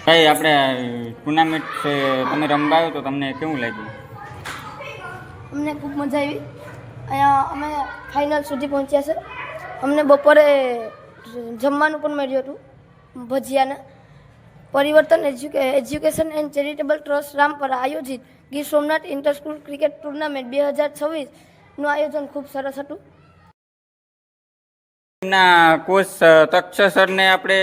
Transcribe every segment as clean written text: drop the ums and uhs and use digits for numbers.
ભાઈ આપણે ટુર્નામેન્ટ તમે રમવા આવ્યો તો તમને કેવું લાગ્યું? અમને ખૂબ મજા આવી. અહીંયા અમે ફાઇનલ સુધી પહોંચ્યા છે. અમને બપોરે જમવાનું પણ મળ્યું હતું, ભજીયાના. Parivartan education and charitable trust Rampara આયોજિત Gir Somnath inter school cricket tournament 2026નું આયોજન ખૂબ સરસ હતું. એમના કોચ તક્ષ સરને આપણે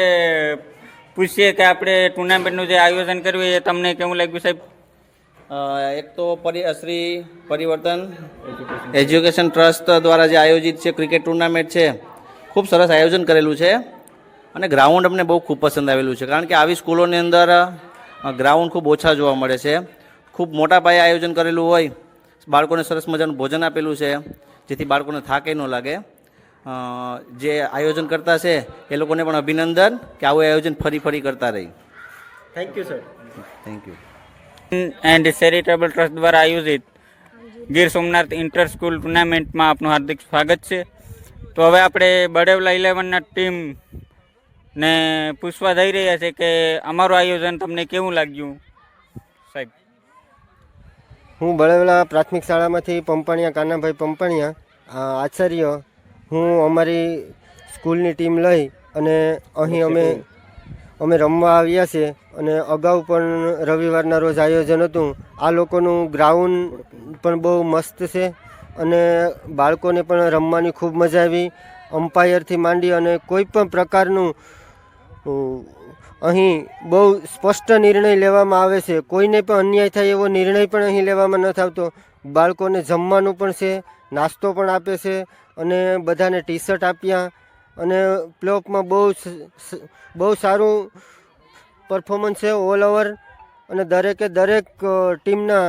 પૂછીએ કે આપણે ટુર્નામેન્ટનું જે આયોજન કર્યું એ તમને કેવું લાગ્યું સાહેબ? એક તો શ્રી પરિવર્તન એજ્યુકેશન ટ્રસ્ટ દ્વારા જે આયોજિત છે ક્રિકેટ ટુર્નામેન્ટ છે, ખૂબ સરસ આયોજન કરેલું છે અને ગ્રાઉન્ડ અમને બહુ ખૂબ પસંદ આવેલું છે. કારણ કે આવી સ્કૂલોની અંદર ગ્રાઉન્ડ ખૂબ ઓછા જોવા મળે છે. ખૂબ મોટા પાયે આયોજન કરેલું હોય, બાળકોને સરસ મજાનું ભોજન આપેલું છે જેથી બાળકોને થાકે ન લાગે. જે આયોજન કરતા છે એ લોકોને પણ અભિનંદન કે આવું આયોજન ફરી કરતા રહી. Thank you sir. Thank you. And charitable trust દ્વારા આયોજિત ગીર સોમનાથ ઇન્ટર સ્કૂલ ટુર્નામેન્ટમાં આપનું હાર્દિક સ્વાગત છે. તો હવે આપણે બડેવલા 11ના ટીમને પૂછવા જઈ રહ્યા છે કે અમારું આયોજન તમને કેવું લાગ્યું સાહેબ? હું બળેવલા પ્રાથમિક શાળામાંથી પંપાણિયા કાનાભાઈ પંપાણિયા આચાર્ય. હું અમારી સ્કૂલની ટીમ લઈ અને અહીં અમે રમવા આવ્યા છીએ અને અગાઉ પણ રવિવારના રોજ આયોજન હતું. આ લોકોનું ગ્રાઉન્ડ પણ બહુ મસ્ત છે અને બાળકોને પણ રમવાની ખૂબ મજા આવી. અમ્પાયરથી માંડી અને કોઈ પણ પ્રકારનું અહીં બહુ સ્પષ્ટ નિર્ણય લેવામાં આવે છે. કોઈને પણ અન્યાય થાય એવો નિર્ણય પણ અહીં લેવામાં નથી આવતો. બાળકોને જમવાનું પણ છે, નાસ્તો પણ આપે છે અને બધાને ટી શર્ટ આપ્યા અને પ્લેઓફમાં બહુ સારું પરફોર્મન્સ છે ઓલ ઓવર. અને દરેકે દરેક ટીમના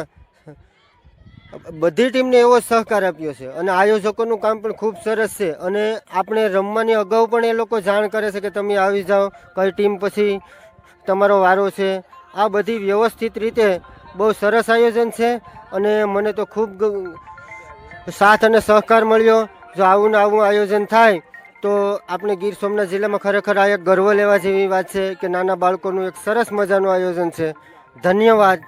બધી ટીમને એવો સહકાર આપ્યો છે અને આયોજકોનું કામ પણ ખૂબ સરસ છે. અને આપણે રમવાની અગાઉ પણ એ લોકો જાણ કરે છે કે તમે આવી જાઓ, કઈ ટીમ પછી તમારો વારો છે. આ બધી વ્યવસ્થિત રીતે બહુ સરસ આયોજન છે અને મને તો ખૂબ સાથ અને સહકાર મળ્યો. જો આવું ને આવું આયોજન થાય તો આપણે ગીર સોમનાથ જિલ્લામાં ખરેખર આ એક ગર્વ લેવા જેવી વાત છે કે નાના બાળકોનું એક સરસ મજાનું આયોજન છે. ધન્યવાદ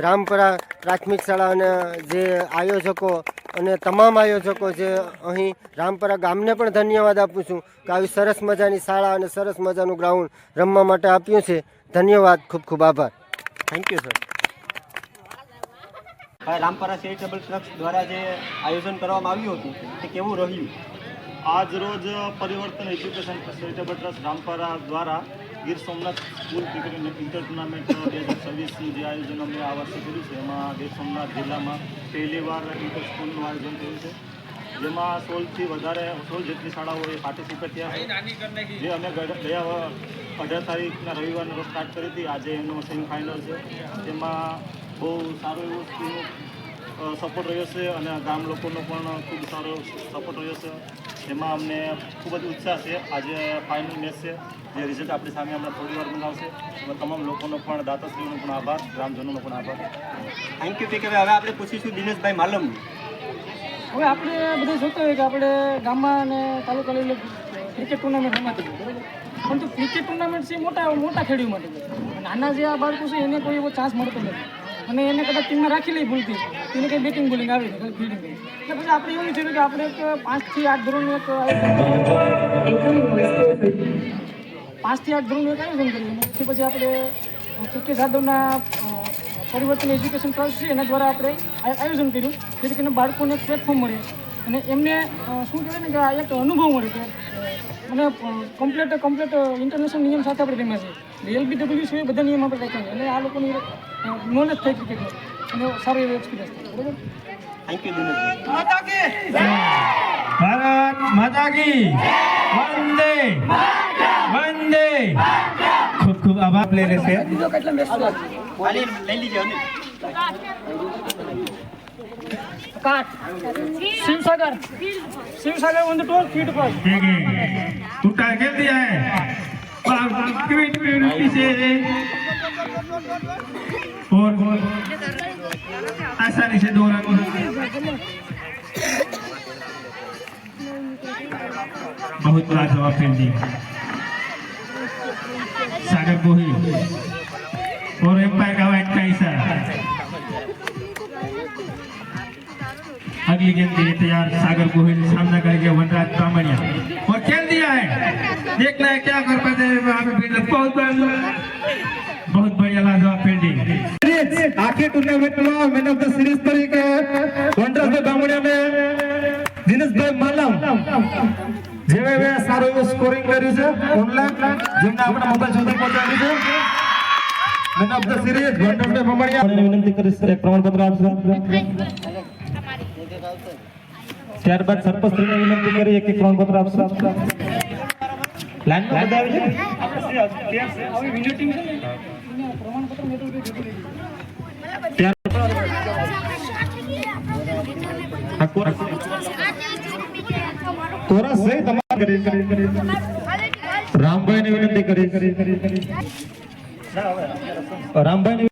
રામપરા પ્રાથમિક શાળાના જે આયોજકો અને તમામ આયોજકો જે અહીં રામપરા ગામને પણ ધન્યવાદ આપું છું કે આવી સરસ મજાની શાળા અને સરસ મજાનું ગ્રાઉન્ડ રમવા માટે આપ્યું છે. ધન્યવાદ, ખૂબ ખૂબ આભાર. Thank you sir. Rampara charitable trust દ્વારા જે આયોજન કરવામાં આવ્યું હતું તે કેવું રહ્યું? આજ રોજ પરિવર્તન એજ્યુકેશન ચેરિટેબલ ટ્રસ્ટ રામપરા દ્વારા Gir Somnath school cricket inter tournament 2026નું જે આયોજન અમે આ વર્ષે કર્યું છે, એમાં ગીર સોમનાથ જિલ્લામાં પહેલીવાર ઇન્ટર સ્કૂલનું આયોજન થયું છે, જેમાં 16 જેટલી શાળાઓએ પાર્ટિસિપેટ થયા છે. જે અમે ગયા 18 તારીખના રવિવારના રોજ સ્ટાર્ટ કરી હતી. આજે એનો સેમિફાઇનલ છે. તેમાં બહુ સારું એવું સ્કૂલનું સપોર્ટ રહ્યો છે અને ગામ લોકોનો પણ ખૂબ સારો સપોર્ટ રહ્યો છે. એમાં અમને ખૂબ જ ઉત્સાહ છે. આજે ફાઇનલ મેચ છે, જે રિઝલ્ટ આપણી સામે હમણાં થોડી વાર બનાવશે. તમામ લોકોનો પણ, દાતાશ્રીઓનો પણ આભાર, ગ્રામજનોનો પણ આભાર. Thank you. હવે આપણે પૂછીશું દિનેશભાઈ માલમ. હવે આપણે બધા જોતા હોય કે આપણે ગામમાં અને તાલુકા લેવલે ક્રિકેટ ટુર્નામેન્ટ રમાતી હોય, બરાબર. પરંતુ ક્રિકેટ ટુર્નામેન્ટ છે મોટા ખેડૂતો માટે. નાના જે આ બાળકો છે એને કોઈ એવો ચાન્સ મળતો નથી અને એને કદાચ ટીમમાં રાખી લઈ ભૂલતી, એને કંઈ બેટિંગ બોલિંગ આવી ખાલી ફિલ્ડિંગ કરી. એટલે પછી આપણે એવું થયું કે આપણે 5 થી 8 ધોરણનું એક 5 થી 8 ધોરણનું એક આયોજન કર્યું. પછી આપણે કે જાદવના પરિવર્તન એજ્યુકેશન ટ્રસ્ટ છે એના દ્વારા આપણે આયોજન કર્યું, જેથી કરીને બાળકોને એક પ્લેટફોર્મ મળે અને એમને શું કહેવાય ને કે આ એક અનુભવ મળે કે અને કમ્પ્લેટ ઇન્ટરનેશનલ નિયમ સાથે આપણે રમ્યા છીએ. LBW છે એ બધા નિયમ આપણે રાખ્યા છે અને આ લોકોની નોલેજ થાય ક્રિકેટનો અને સારો એવો એક્સપિરિયન્સ થાય, બરાબર. Thank you Dineshbhai. ભારત માતા કી વંદે વંદે. ખૂબ ખૂબ આભાર. પ્લે રહેશે લઈ લીજો ને. शिवसागर on the 12 feet पर टूटा खेल दिया है से और आसानी से 2 रन लाजवाब फील्डिंग सागर गोहिल और एम्पायर का वाइट का इशारा। अगली गेंद के लिए तैयार सागर गोहिल, सामना करेंगे वनराज प्रामणिया और खेल दिया है। देखना है क्या कर पाते हैं वहाँ पे फील्डर। बहुत बढ़िया लाजवाब फील्डिंग। आखिर टूर्नामेंट में मैन ऑफ द सीरीज तरीके वनराज प्रामणिया में દિનેશભાઈ માલમ જેવે સારું એવું સ્કોરિંગ કર્યું છે ઓનલાઈન, જેમને આપણા મોબાઈલ સુધી પહોંચાડ્યું છે। મેન ઓફ ધ સિરીઝ વનરાજ ભમણિયા વિનંતી કરીશ એક પ્રમાણપત્ર આપશે। ત્યારબાદ સરપંચશ્રીને વિનંતી કરી એક પ્રમાણપત્ર આપશે। લાઈનમાં બધા આવી જાય આવી વિનર ટીમ છે ને એને પ્રમાણપત્ર મેળવવું જરૂરી કોરસ છે તમારે કરી રામભાઈ ને વિનંતી કરી રામભાઈ ને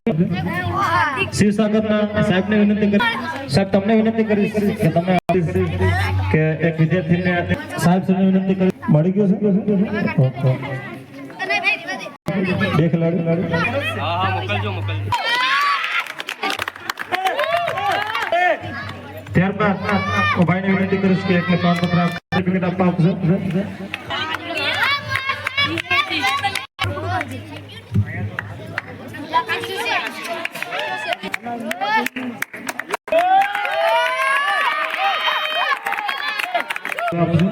શિવસાગર ના સાહેબ ને વિનંતી કરી। સાહેબ તમને વિનંતી કરી કે તમે કે એક વિદ્યાર્થીને સાહેબ ને વિનંતી કરી મળી ગયો છે બે ખેલાડી ત્યારબાદ ભાઈને વિનંતી કરીશ કે એકને પ્રમાણપત્ર સર્ટિફિકેટ આપવા આપશે। આપશે